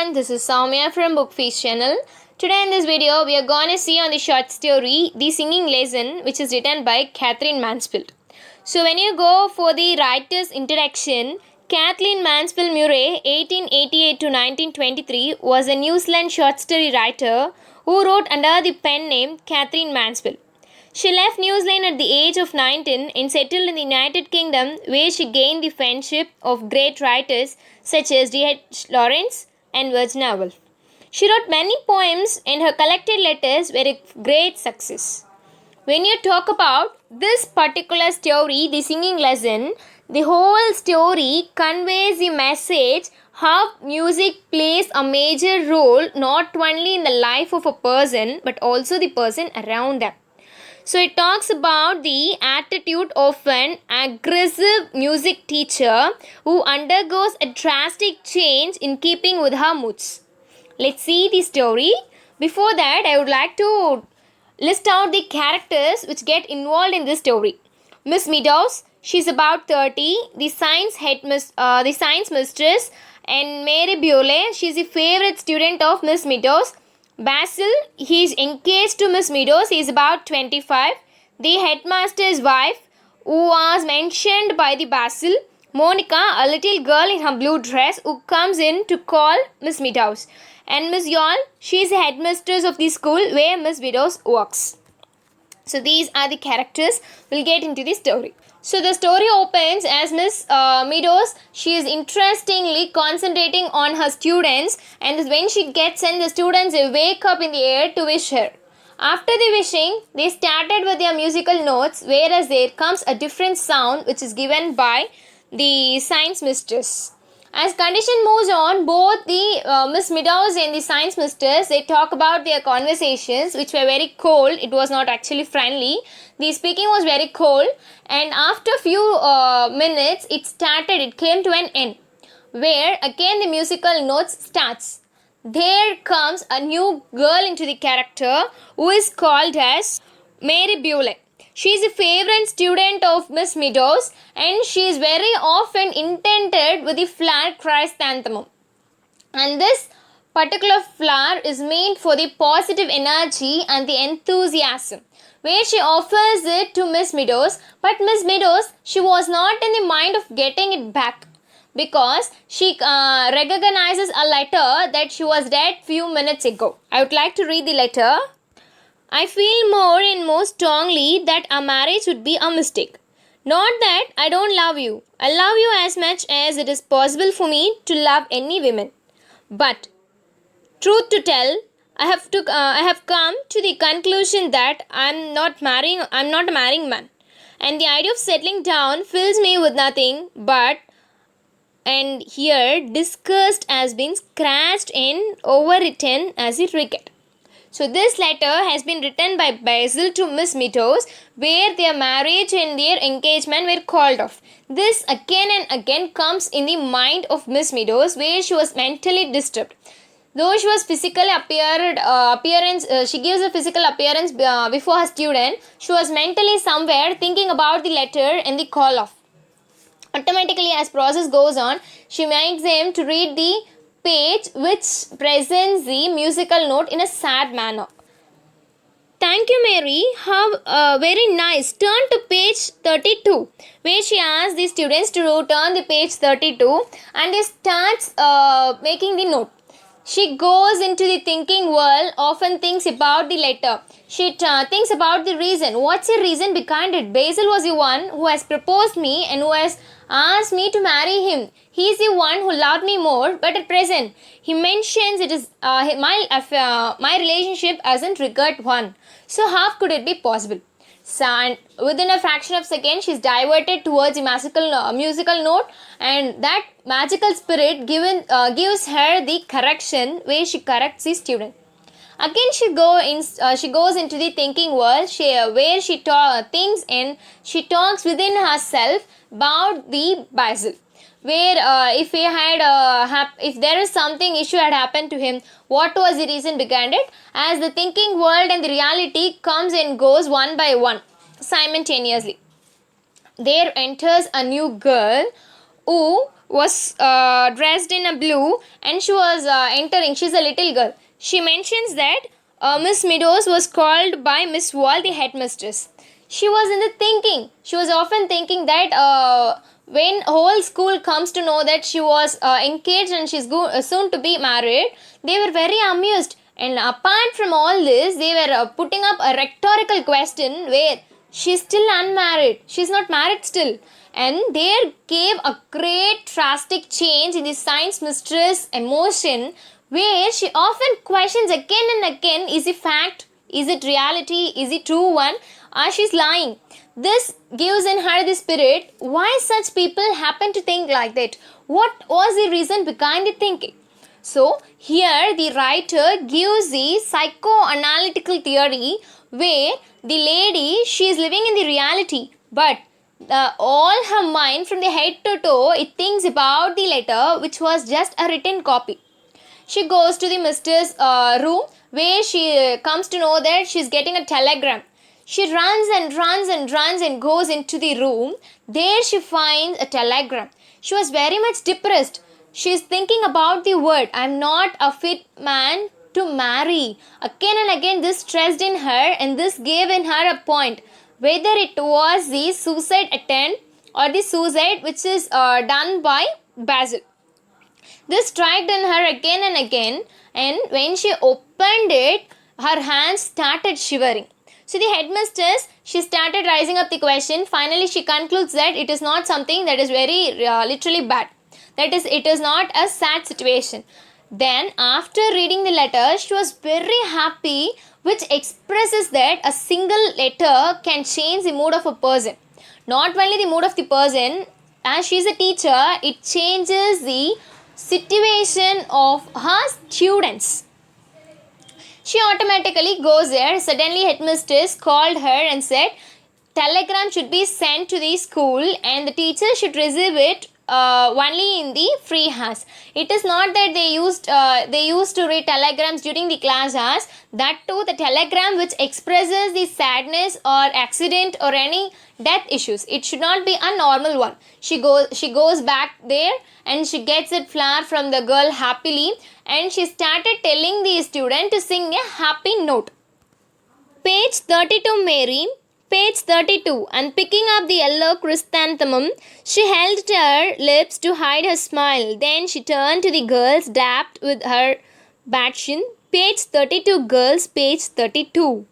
everyone, this is Soumya from Bookfeast channel. Today in this video, we are going to see on the short story, The Singing Lesson, which is written by Katherine Mansfield. So when you go for the writer's introduction, Kathleen Mansfield Murray, 1888 to 1923, was a New Zealand short story writer who wrote under the pen name Katherine Mansfield. She left New Zealand at the age of 19 and settled in the United Kingdom, where she gained the friendship of great writers such as D.H. Lawrence and Virginia Woolf. She wrote many poems, and her collected letters were a great success. When you talk about this particular story, The Singing Lesson, the whole story conveys the message how music plays a major role not only in the life of a person but also the person around them. So it talks about the attitude of an aggressive music teacher who undergoes a drastic change in keeping with her moods. Let's see the story. Before that, I would like to list out the characters which get involved in this story. Miss Meadows, she's about 30, the science mistress, and Mary Bewley, she's the favorite student of Miss Meadows. Basil, he is engaged to Miss Meadows, he is about 25. The headmaster's wife, who was mentioned by the Basil. Monica, a little girl in her blue dress, who comes in to call Miss Meadows. And Miss Yall, she is the headmistress of the school where Miss Meadows works. So these are the characters. We'll get into the story. So the story opens as Miss Meadows, she is interestingly concentrating on her students, and when she gets in, the students wake up in the air to wish her. After the wishing, they started with their musical notes, whereas there comes a different sound which is given by the science mistress. As condition moves on, both the Miss Meadows and the science mistress, they talk about their conversations which were very cold. It was not actually friendly. The speaking was very cold, and after a few minutes it came to an end, where again the musical notes starts. There comes a new girl into the character who is called as Mary Bewley. She is a favorite student of Miss Meadows, and she is very often intended with the flower chrysanthemum. And this particular flower is meant for the positive energy and the enthusiasm, where she offers it to Miss Meadows, but Miss Meadows, she was not in the mind of getting it back, because she recognizes a letter that she was read few minutes ago. I would like to read the letter. I feel more and more strongly that a marriage would be a mistake. Not that I don't love you. I love you as much as it is possible for me to love any woman. But, truth to tell, I have come to the conclusion that I'm not a marrying man. And the idea of settling down fills me with nothing but, and here discussed as being scratched and overwritten as a regret. So this letter has been written by Basil to Miss Meadows, where their marriage and their engagement were called off. This again and again comes in the mind of Miss Meadows, where she was mentally disturbed. Though she was physically she gives a physical appearance before her student, she was mentally somewhere thinking about the letter and the call off. Automatically, as process goes on, she makes him to read the page which presents the musical note in a sad manner. Thank you, Mary. How very nice. Turn to page 32, where she asks the students to turn the page 32, and he starts making the note. She goes into the thinking world, often thinks about the letter. She thinks about the reason. What's the reason behind it? Basil was the one who has proposed me and who has asked me to marry him. He is the one who loved me more, but at present, he mentions it is my relationship hasn't triggered one. So how could it be possible? So, and within a fraction of a second, she is diverted towards the musical note, and that magical spirit gives her the correction where she corrects the student. Again, she goes into the thinking world, where she thinks and she talks within herself about the Basil. Where if there is something issue had happened to him, what was the reason behind it? As the thinking world and the reality comes and goes one by one simultaneously, there enters a new girl who was dressed in a blue, and she was entering. She's a little girl. She mentions that Miss Meadows was called by Miss Wall, the headmistress. She was in the thinking. She was often thinking that when whole school comes to know that she was engaged and she's soon to be married, they were very amused. And apart from all this, they were putting up a rhetorical question where she's still unmarried. She's not married still. And there gave a great drastic change in the science mistress emotion, where she often questions again and again, is it fact? Is it reality? Is it true one? Or she's lying? This gives in her the spirit why such people happen to think like that. What was the reason behind the thinking? So here the writer gives the psychoanalytical theory where the lady, she is living in the reality, but all her mind from the head to toe, it thinks about the letter which was just a written copy. She goes to the mistress room where she comes to know that she's getting a telegram. She runs and goes into the room. There she finds a telegram. She was very much depressed. She is thinking about the word, I'm not a fit man to marry. Again and again this stressed in her, and this gave in her a point. Whether it was the suicide attempt or the suicide which is done by Basil. This struck in her again and again, and when she opened it, her hands started shivering. So the headmistress, she started rising up the question. Finally, she concludes that it is not something that is very literally bad. That is, it is not a sad situation. Then, after reading the letter, she was very happy, which expresses that a single letter can change the mood of a person. Not only the mood of the person, as she is a teacher, it changes the situation of her students. She automatically goes there. Suddenly headmistress called her and said telegram should be sent to the school and the teacher should receive it only in the free hours. It is not that they used to read telegrams during the class hours. That too, the telegram which expresses the sadness or accident or any death issues. It should not be a normal one. She goes back there and she gets it flower from the girl happily, and she started telling the student to sing a happy note. Page 32, Mary. Page 32. And picking up the yellow chrysanthemum, she held her lips to hide her smile. Then she turned to the girls, dabbed with her batchin. Page 32, girls. Page 32.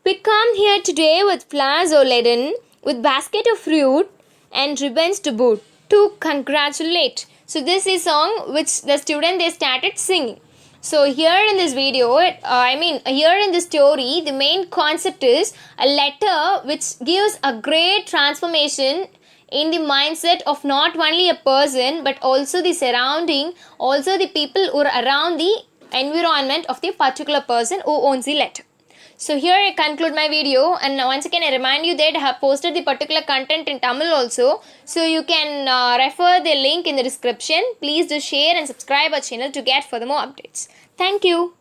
We come here today with flowers all laden, with basket of fruit and ribbons to boot, to congratulate. So this is song which the student they started singing. So here in this video, here in this story, the main concept is a letter which gives a great transformation in the mindset of not only a person but also the surrounding, also the people who are around the environment of the particular person who owns the letter. So here I conclude my video, and once again I remind you that I have posted the particular content in Tamil also. So you can refer the link in the description. Please do share and subscribe our channel to get further more updates. Thank you.